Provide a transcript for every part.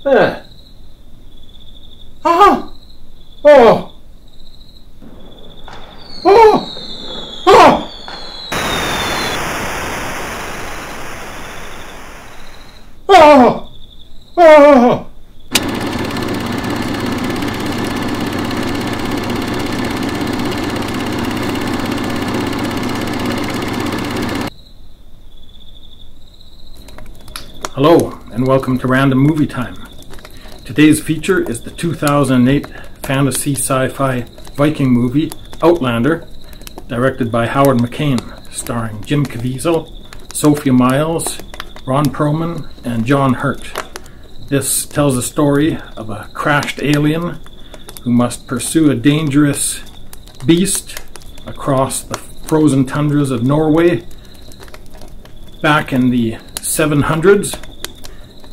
Ah! Oh! Oh! Oh! Oh! Oh! Hello, and welcome to Random Movie Time. Today's feature is the 2008 fantasy sci-fi Viking movie Outlander, directed by Howard McCain, starring Jim Caviezel, Sophia, Myles, Ron Perlman, and John Hurt. This tells a story of a crashed alien who must pursue a dangerous beast across the frozen tundras of Norway back in the 700s,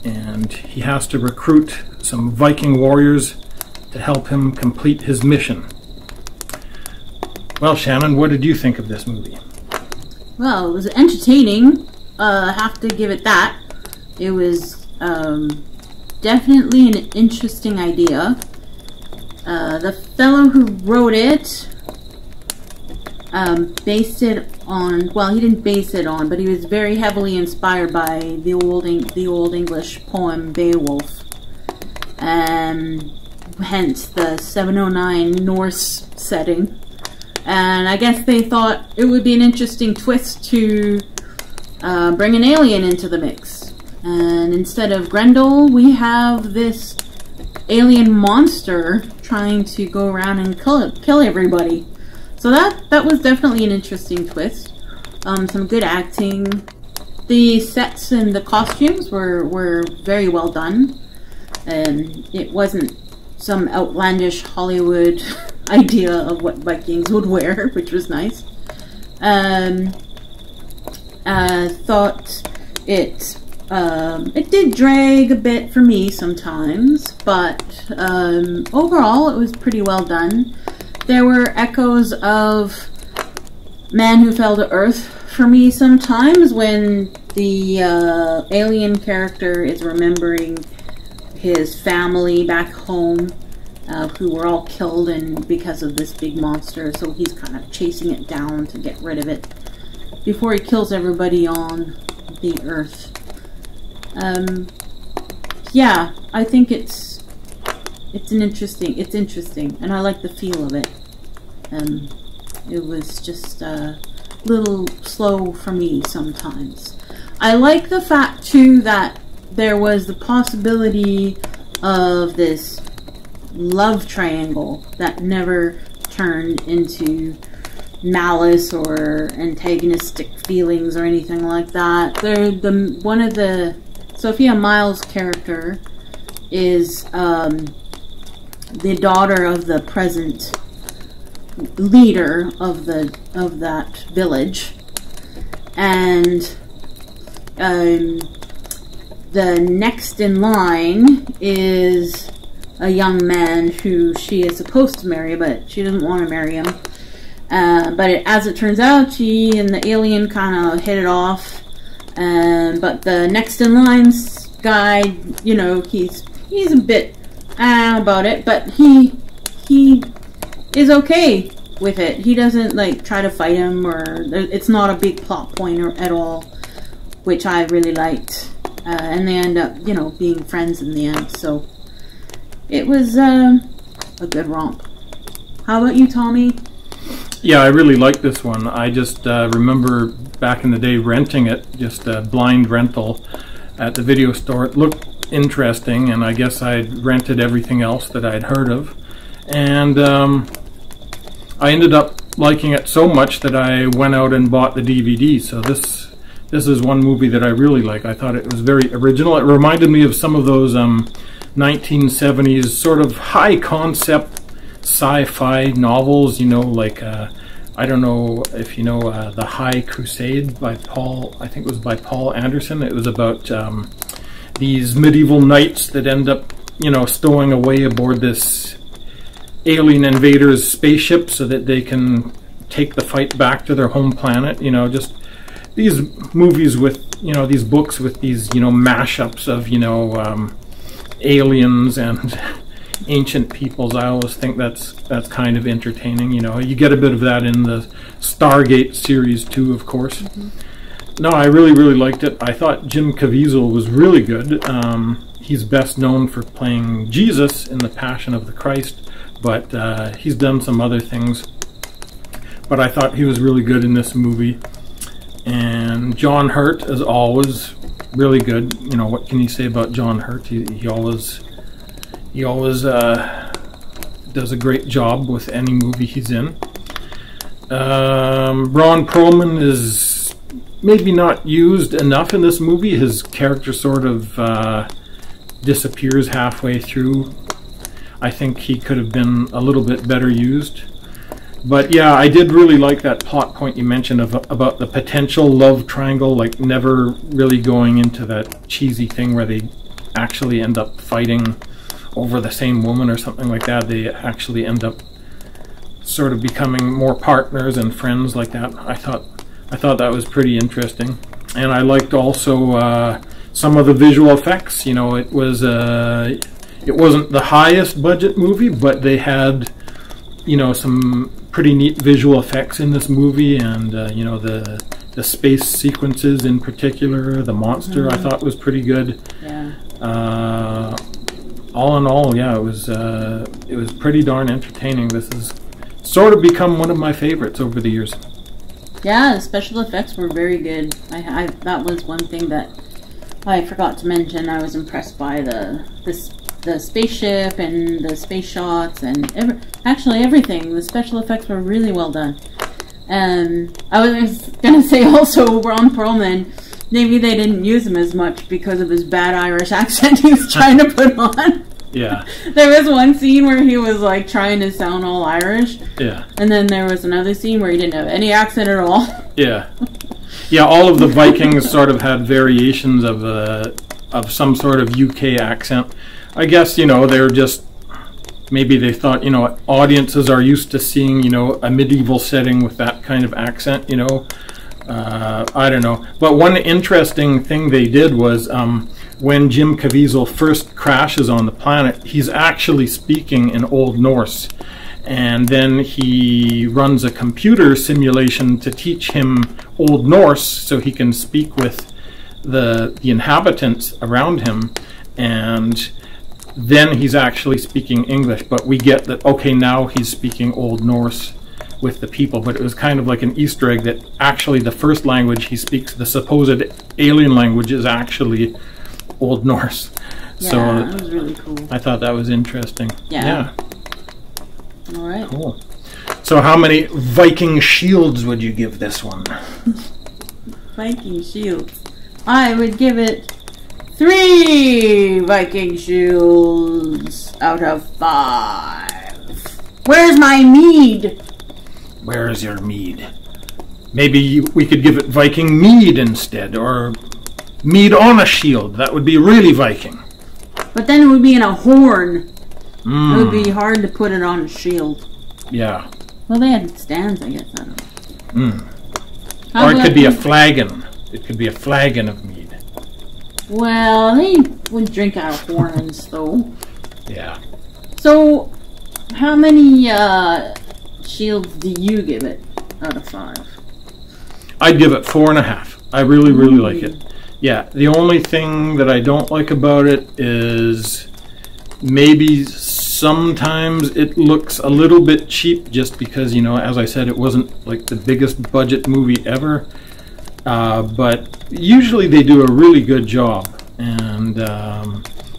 and he has to recruit some Viking warriors to help him complete his mission. Well, Shannon, what did you think of this movie? Well, it was entertaining. I have to give it that. It was definitely an interesting idea. The fellow who wrote it based it on, well, he didn't base it on, but he was very heavily inspired by the old English poem Beowulf, and hence the 709 Norse setting. And I guess they thought it would be an interesting twist to bring an alien into the mix. And instead of Grendel, we have this alien monster trying to go around and kill everybody. So that was definitely an interesting twist. Some good acting. The sets and the costumes were very well done. And it wasn't some outlandish Hollywood idea of what Vikings would wear, which was nice. Thought it did drag a bit for me sometimes, but overall it was pretty well done. There were echoes of Man Who Fell to Earth for me sometimes, when the alien character is remembering his family back home, who were all killed because of this big monster, so he's kind of chasing it down to get rid of it before he kills everybody on the Earth. Yeah, I think it's interesting, and I like the feel of it. It was just a little slow for me sometimes. I like the fact too that there was the possibility of this love triangle that never turned into malice or antagonistic feelings or anything like that. One of the Sophia Myles' character is the daughter of the present leader of that village, and the next in line is a young man who she is supposed to marry, but she doesn't want to marry him. But as it turns out, she and the alien kind of hit it off. But the next in line guy, you know, he's a bit about it, but he is okay with it. He doesn't like try to fight him, or it's not a big plot point at all, which I really liked. And they end up, you know, being friends in the end. So it was a good romp. How about you, Tommy? Yeah, I really liked this one. I just remember back in the day renting it, just a blind rental at the video store. It looked interesting, and I guess I'd rented everything else that I'd heard of. And I ended up liking it so much that I went out and bought the DVD. So this is one movie that I really like. I thought it was very original. It reminded me of some of those 1970s sort of high concept sci-fi novels, you know, like I don't know if you know The High Crusade by Paul, I think it was by Paul Anderson. It was about these medieval knights that end up, you know, stowing away aboard this alien invaders' spaceship so that they can take the fight back to their home planet. You know, just these movies with, you know, these books with these, you know, mashups of, you know, aliens and ancient peoples. I always think that's kind of entertaining. You know, you get a bit of that in the Stargate series too, of course. No, I really liked it. I thought Jim Caviezel was really good. He's best known for playing Jesus in The Passion of the Christ, but he's done some other things. But I thought he was really good in this movie. And John Hurt, as always, really good. You know, what can you say about John Hurt? He always does a great job with any movie he's in. Ron Perlman is maybe not used enough in this movie. His character sort of disappears halfway through. I think he could have been a little bit better used. But yeah, I did really like that plot point you mentioned about the potential love triangle, like never really going into that cheesy thing where they actually end up fighting over the same woman or something like that. They actually end up sort of becoming more partners and friends like that. I thought that was pretty interesting. And I liked also some of the visual effects. You know, it wasn't the highest budget movie, but they had, you know, some pretty neat visual effects in this movie, and you know, the space sequences in particular, the monster I thought was pretty good. Yeah. All in all, yeah, it was pretty darn entertaining. This has sort of become one of my favorites over the years. Yeah, the special effects were very good. I that was one thing that I forgot to mention. I was impressed by the spaceship and the space shots and actually everything. The special effects were really well done. And I was gonna say also Ron Perlman, maybe they didn't use him as much because of his bad Irish accent he was trying to put on. Yeah. There was one scene where he was like trying to sound all Irish. Yeah. And then there was another scene where he didn't have any accent at all. Yeah. Yeah, all of the Vikings sort of had variations of some sort of UK accent. I guess, you know, they're just, maybe they thought, you know, audiences are used to seeing, you know, a medieval setting with that kind of accent, you know. I don't know. But one interesting thing they did was when Jim Caviezel first crashes on the planet, he's actually speaking in Old Norse. And then he runs a computer simulation to teach him Old Norse so he can speak with the inhabitants around him. And then he's actually speaking English, but we get that, okay, now he's speaking Old Norse with the people. But it was kind of like an Easter egg that actually the first language he speaks, the supposed alien language, is actually Old Norse. Yeah, so that was really cool. I thought that was interesting. Yeah. All right. Cool. So how many Viking shields would you give this one? Viking shields. I would give it 3 Viking shields out of 5. Where's my mead? Where's your mead? Maybe we could give it Viking mead instead, or mead on a shield. That would be really Viking. But then it would be in a horn. It would be hard to put it on a shield. Yeah. Well, they had stands, I guess. I don't know. Or it could be a flagon. It could be a flagon of mead. Well, they wouldn't drink out of horns, though. Yeah. So, how many shields do you give it out of 5? I'd give it 4.5. I really like it. Yeah, the only thing that I don't like about it is maybe sometimes it looks a little bit cheap, just because, you know, as I said, it wasn't like the biggest budget movie ever. But usually they do a really good job. And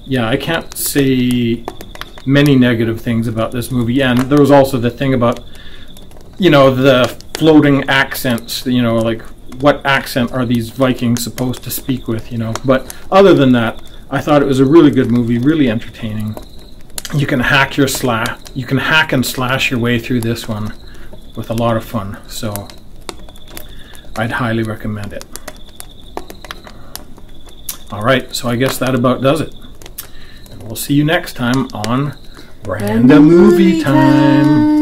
yeah, I can't say many negative things about this movie. And there was also the thing about, you know, the floating accents, you know, like what accent are these Vikings supposed to speak with, you know. But other than that, I thought it was a really good movie, really entertaining. You can hack and slash your way through this one with a lot of fun. So I'd highly recommend it. All right, so I guess that about does it. And we'll see you next time on Random Movie Time.